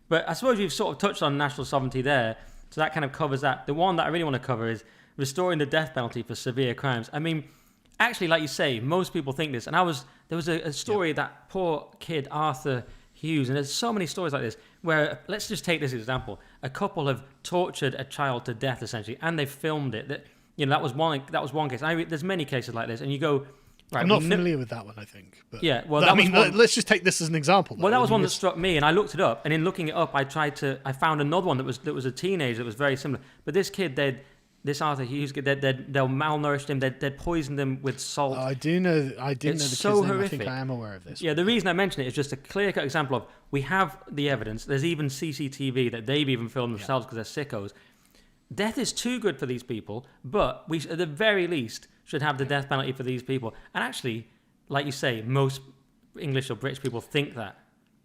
But I suppose you've sort of touched on national sovereignty there, so that kind of covers that. The one that I really want to cover is restoring the death penalty for severe crimes. I mean, actually, like you say, most people think this. And there was a story that poor kid Arthur Hughes, and there's so many stories like this where, let's just take this example: a couple have tortured a child to death essentially, and they've filmed it. That was one case. There's many cases like this, and you go. Right, I'm not familiar with that one, I think. But yeah, well, let's just take this as an example. Well, that was one that struck me, and I looked it up, and in looking it up, I found another one that was a teenager that was very similar. But this kid, this Arthur Hughes, they'll malnourished him, they'd poisoned him with salt. I do know the kid's so name. horrific. I think I am aware of this. Yeah, the reason I mention it is just a clear-cut example of, we have the evidence, there's even CCTV that they've even filmed themselves because they're sickos. Death is too good for these people, but we, at the very least, should have the death penalty for these people. And actually, like you say, most English or British people think that.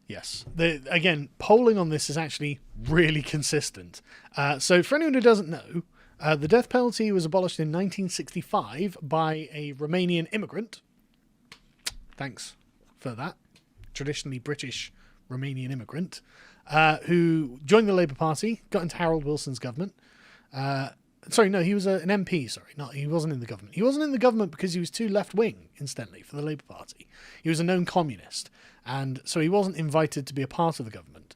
Yes. Again, polling on this is actually really consistent. So for anyone who doesn't know, the death penalty was abolished in 1965 by a Romanian immigrant. Thanks for that. Traditionally British Romanian immigrant who joined the Labour Party, got into Harold Wilson's government. He was an MP, he wasn't in the government. He wasn't in the government because he was too left-wing, incidentally, for the Labour Party. He was a known communist, and so he wasn't invited to be a part of the government.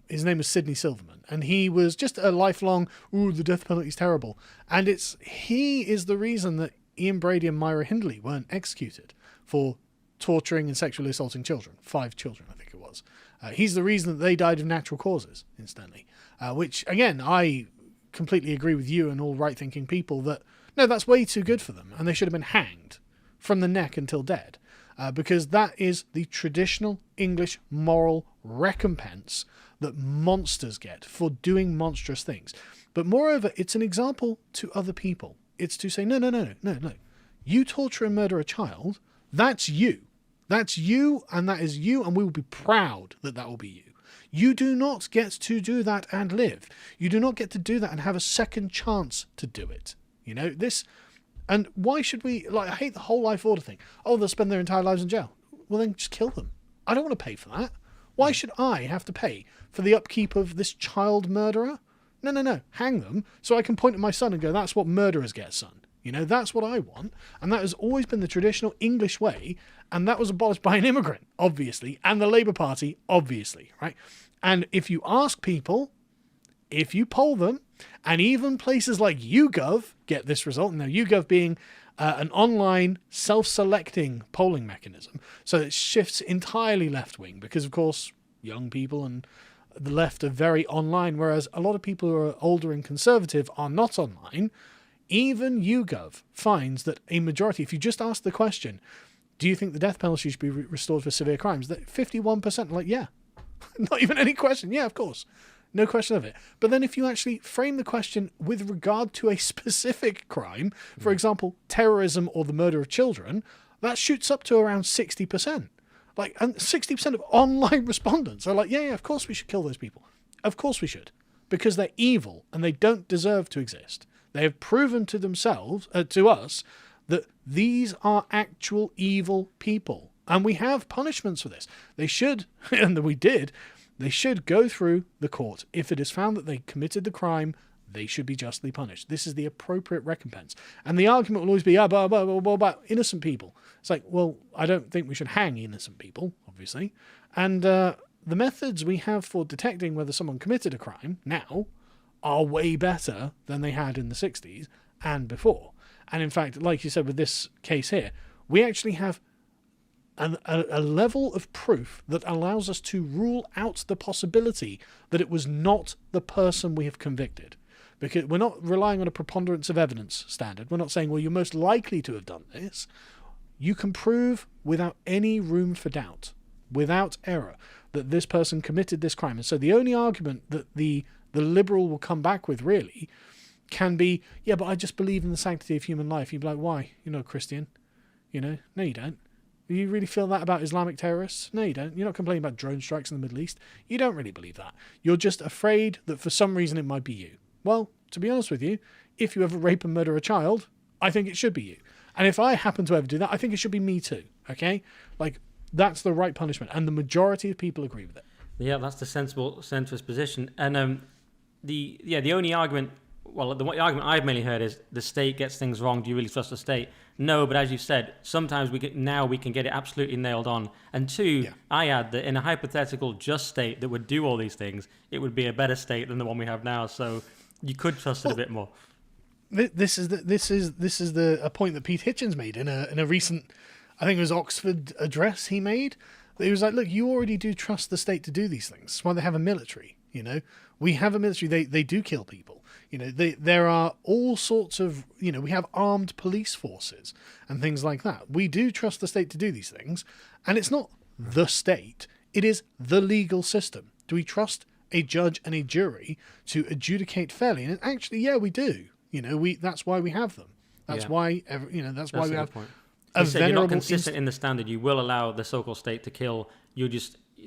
His name was Sidney Silverman, and he was just a lifelong, the death penalty's terrible. And he is the reason that Ian Brady and Myra Hindley weren't executed for torturing and sexually assaulting children. 5 children, I think it was. He's the reason that they died of natural causes, incidentally. Which, again, I completely agree with you and all right-thinking people that, no, that's way too good for them, and they should have been hanged from the neck until dead. Because that is the traditional English moral recompense that monsters get for doing monstrous things. But moreover, it's an example to other people. It's to say, no. You torture and murder a child, that's you. That's you, and that is you, and we will be proud that that will be you. You do not get to do that and live. You do not get to do that and have a second chance to do it. You know, this... And why should we... I hate the whole life order thing. Oh, they'll spend their entire lives in jail. Well, then just kill them. I don't want to pay for that. Why should I have to pay for the upkeep of this child murderer? No. Hang them so I can point at my son and go, that's what murderers get, son. You know, that's what I want. And that has always been the traditional English way. And that was abolished by an immigrant, obviously. And the Labour Party, obviously, right? And if you ask people, if you poll them, and even places like YouGov get this result. Now, YouGov being an online self-selecting polling mechanism. So it shifts entirely left-wing because, of course, young people and the left are very online, whereas a lot of people who are older and conservative are not online. Even YouGov finds that a majority, if you just ask the question, do you think the death penalty should be restored for severe crimes? That 51% are like, yeah. Not even any question. Yeah, of course. No question of it. But then if you actually frame the question with regard to a specific crime, for example, terrorism or the murder of children, that shoots up to around 60%. And 60% of online respondents are like, yeah, of course we should kill those people. Of course we should. Because they're evil and they don't deserve to exist. They have proven to themselves, to us, that these are actual evil people. And we have punishments for this. They should, and we did, they should go through the court. If it is found that they committed the crime, they should be justly punished. This is the appropriate recompense. And the argument will always be, about innocent people. It's like, well, I don't think we should hang innocent people, obviously. And the methods we have for detecting whether someone committed a crime now are way better than they had in the 60s and before. And in fact, like you said with this case here, we actually have a level of proof that allows us to rule out the possibility that it was not the person we have convicted. Because we're not relying on a preponderance of evidence standard. We're not saying, well, you're most likely to have done this. You can prove without any room for doubt, without error, that this person committed this crime. And so the only argument that the liberal will come back with really can be, yeah, but I just believe in the sanctity of human life. You'd be like, why? You're not Christian. No, you don't. You really feel that about Islamic terrorists? No, you don't. You're not complaining about drone strikes in the Middle East. You don't really believe that. You're just afraid that for some reason it might be you. Well, to be honest with you, if you ever rape and murder a child, I think it should be you. And if I happen to ever do that, I think it should be me too. Okay? That's the right punishment. And the majority of people agree with it. Yeah, that's the sensible centrist position. And the only argument, well, the argument I've mainly heard is the state gets things wrong. Do you really trust the state? No, but as you said, sometimes we can get it absolutely nailed on. And two, I add that in a hypothetical just state that would do all these things, it would be a better state than the one we have now. So you could trust it a bit more. This is a point that Pete Hitchens made in a recent, I think it was Oxford address he made. He was like, look, you already do trust the state to do these things. That's why they have a military. We have a military. They do kill people. There are all sorts of, we have armed police forces and things like that. We do trust the state to do these things. And it's not the state. It is the legal system. Do we trust a judge and a jury to adjudicate fairly? And actually, yeah, we do. That's why we have them. That's why, that's why we have point. a So you're not venerable consistent in the standard. You will allow the so-called state to kill.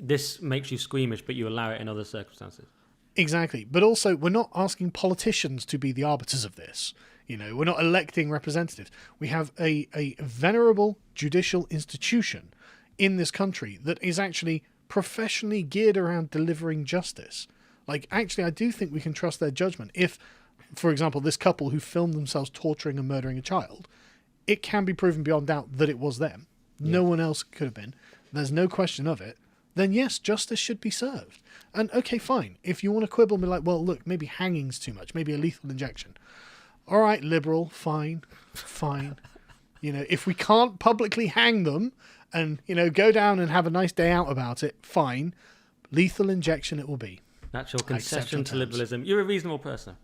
This makes you squeamish, but you allow it in other circumstances. Exactly. But also, we're not asking politicians to be the arbiters of this. We're not electing representatives. We have a venerable judicial institution in this country that is actually professionally geared around delivering justice. Like, actually, I do think we can trust their judgment. If, for example, this couple who filmed themselves torturing and murdering a child, it can be proven beyond doubt that it was them. No one else could have been. There's no question of it. Then yes, justice should be served. And okay, fine. If you want to quibble and be like, well, look, maybe hanging's too much, maybe a lethal injection. All right, liberal, fine. If we can't publicly hang them and, go down and have a nice day out about it, fine. Lethal injection it will be. That's your concession to liberalism. You're a reasonable person.